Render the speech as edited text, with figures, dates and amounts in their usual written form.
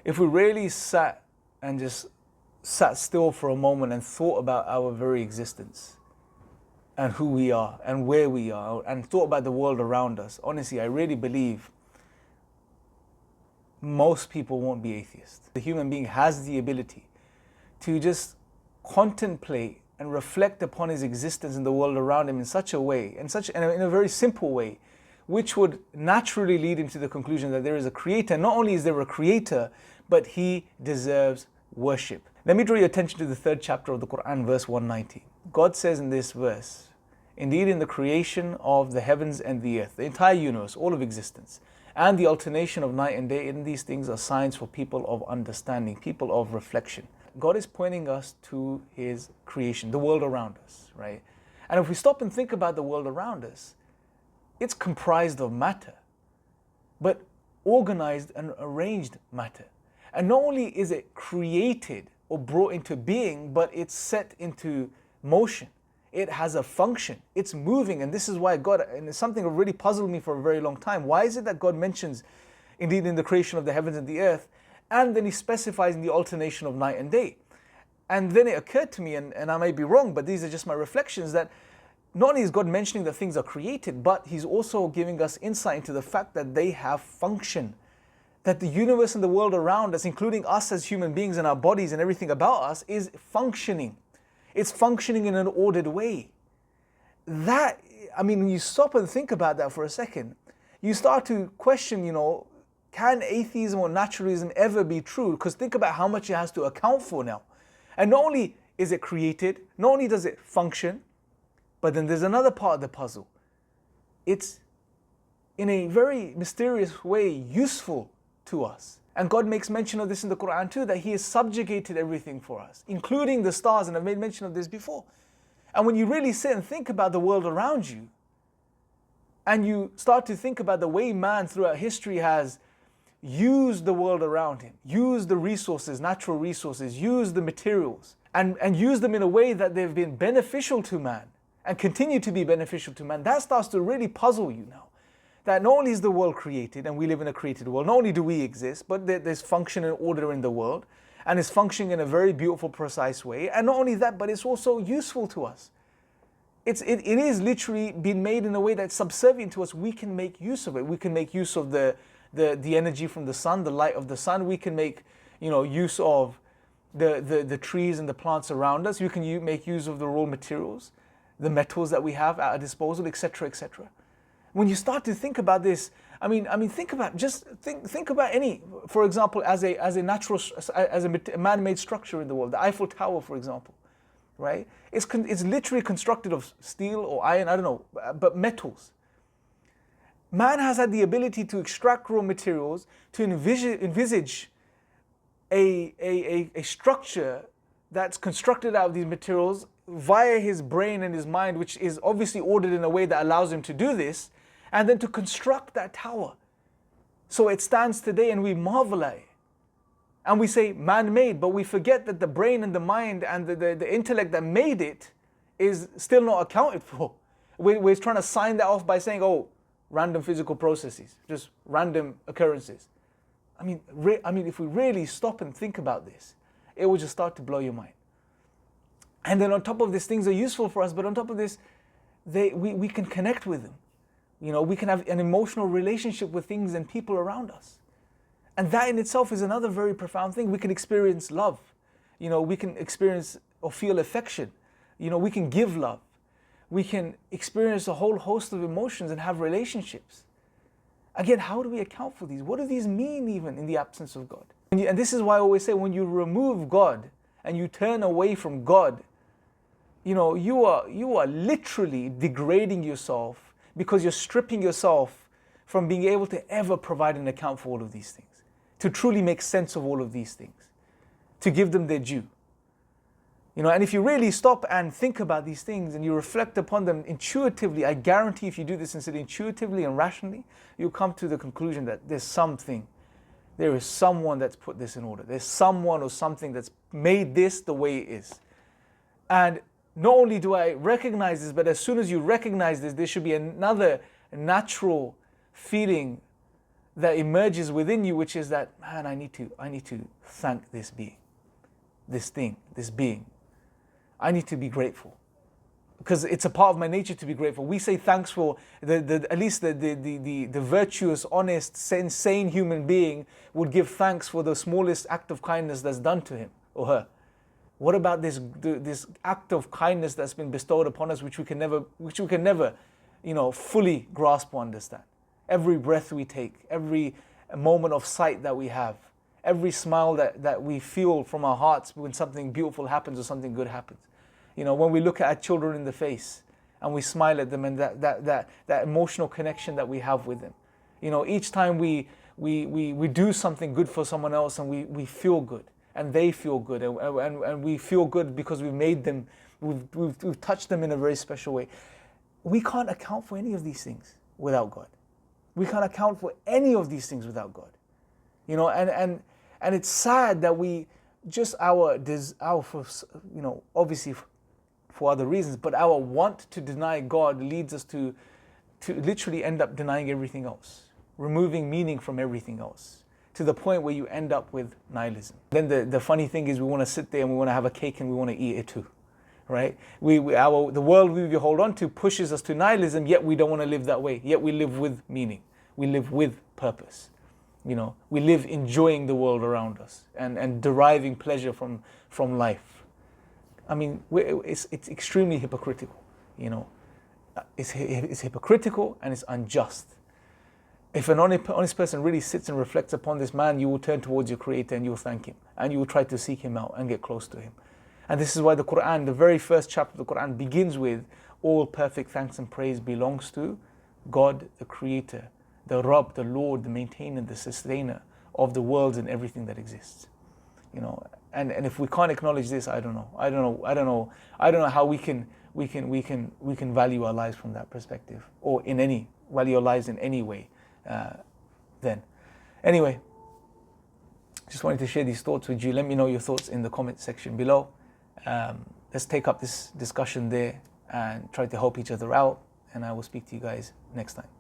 If we really sat still for a moment and thought about our very existence and who we are and where we are and thought about the world around us, honestly, I really believe most people won't be atheists. The human being has the ability to just contemplate and reflect upon his existence in the world around him in such a way, in a very simple way, which would naturally lead him to the conclusion that there is a creator. Not only is there a creator, but he deserves worship. Let me draw your attention to the 3rd chapter of the Quran, verse 190. God says in this verse, "Indeed, in the creation of the heavens and the earth, the entire universe, all of existence, and the alternation of night and day, in these things are signs for people of understanding, people of reflection." God is pointing us to his creation, the world around us, right? And if we stop and think about the world around us, it's comprised of matter, but organized and arranged matter. And not only is it created or brought into being, but it's set into motion. It has a function. It's moving. And this is why God, and it's something that really puzzled me for a very long time. Why is it that God mentions, indeed, in the creation of the heavens and the earth, and then he specifies in the alternation of night and day? And then it occurred to me, and I may be wrong, but these are just my reflections, that not only is God mentioning that things are created, but he's also giving us insight into the fact that they have function. That the universe and the world around us, including us as human beings and our bodies and everything about us, is functioning. It's functioning in an ordered way. That, I mean, when you stop and think about that for a second, you start to question, can atheism or naturalism ever be true? Because think about how much it has to account for now. And not only is it created, not only does it function, but then there's another part of the puzzle. It's, in a very mysterious way, useful to us. And God makes mention of this in the Quran too, that he has subjugated everything for us, including the stars, and I've made mention of this before. And when you really sit and think about the world around you, and you start to think about the way man throughout history has used the world around him, used the resources, natural resources, used the materials, and used them in a way that they've been beneficial to man, and continue to be beneficial to man, that starts to really puzzle you now. That not only is the world created, and we live in a created world, not only do we exist, but there's function and order in the world, and it's functioning in a very beautiful, precise way. And not only that, but it's also useful to us. It is literally been made in a way that's subservient to us. We can make use of it. We can make use of the energy from the sun, the light of the sun. We can make use of the trees and the plants around us. You can make use of the raw materials, the metals that we have at our disposal, etc., etc. When you start to think about this, think about any, for example, as a man-made structure in the world, the Eiffel Tower, for example, right? It's literally constructed of steel or iron, I don't know, but metals. Man has had the ability to extract raw materials, to envisage a structure that's constructed out of these materials via his brain and his mind, which is obviously ordered in a way that allows him to do this, and then to construct that tower. So it stands today and we marvel at it. And we say man-made, but we forget that the brain and the mind and the intellect that made it is still not accounted for. We're trying to sign that off by saying, random physical processes, just random occurrences. If we really stop and think about this, it will just start to blow your mind. And then on top of this, things are useful for us, but on top of this, we can connect with them. We can have an emotional relationship with things and people around us. And that in itself is another very profound thing. We can experience love. We can experience or feel affection. We can give love. We can experience a whole host of emotions and have relationships. Again, how do we account for these? What do these mean even in the absence of God? And this is why I always say, when you remove God and you turn away from God, you are literally degrading yourself, because you're stripping yourself from being able to ever provide an account for all of these things, to truly make sense of all of these things, to give them their due. And if you really stop and think about these things and you reflect upon them intuitively, I guarantee if you do this intuitively and rationally, you'll come to the conclusion that there is someone that's put this in order. There's someone or something that's made this the way it is. And not only do I recognize this, but as soon as you recognize this, there should be another natural feeling that emerges within you, which is that, man, I need to thank this being, this thing, this being. I need to be grateful. Because it's a part of my nature to be grateful. We say thanks for at least the virtuous, honest, sane human being would give thanks for the smallest act of kindness that's done to him or her. What about this act of kindness that's been bestowed upon us, which we can never, fully grasp or understand? Every breath we take, every moment of sight that we have, every smile that we feel from our hearts when something beautiful happens or something good happens. When we look at our children in the face and we smile at them, and that emotional connection that we have with them. Each time we do something good for someone else, and we feel good and they feel good, and we feel good because we've made them, we've touched them in a very special way. We can't account for any of these things without God. We can't account for any of these things without God. And it's sad that we just obviously for other reasons, but our want to deny God leads us to literally end up denying everything else, removing meaning from everything else, to the point where you end up with nihilism. Then the funny thing is, we want to sit there and we want to have a cake and we want to eat it too, right? The world we hold on to pushes us to nihilism, yet we don't want to live that way. Yet we live with meaning. We live with purpose. We live enjoying the world around us and deriving pleasure from life. I mean, it's extremely hypocritical, It's hypocritical and it's unjust. If an honest person really sits and reflects upon this, man, you will turn towards your Creator and you will thank Him. And you will try to seek Him out and get close to Him. And this is why the Quran, the very first chapter of the Quran, begins with, all perfect thanks and praise belongs to God, the Creator, the Rabb, the Lord, the maintainer, the sustainer of the worlds and everything that exists. And if we can't acknowledge this, I don't know how we can value our lives from that perspective, or value our lives in any way. Then, anyway, just wanted to share these thoughts with you. Let me know your thoughts in the comment section below. Let's take up this discussion there and try to help each other out. And I will speak to you guys next time.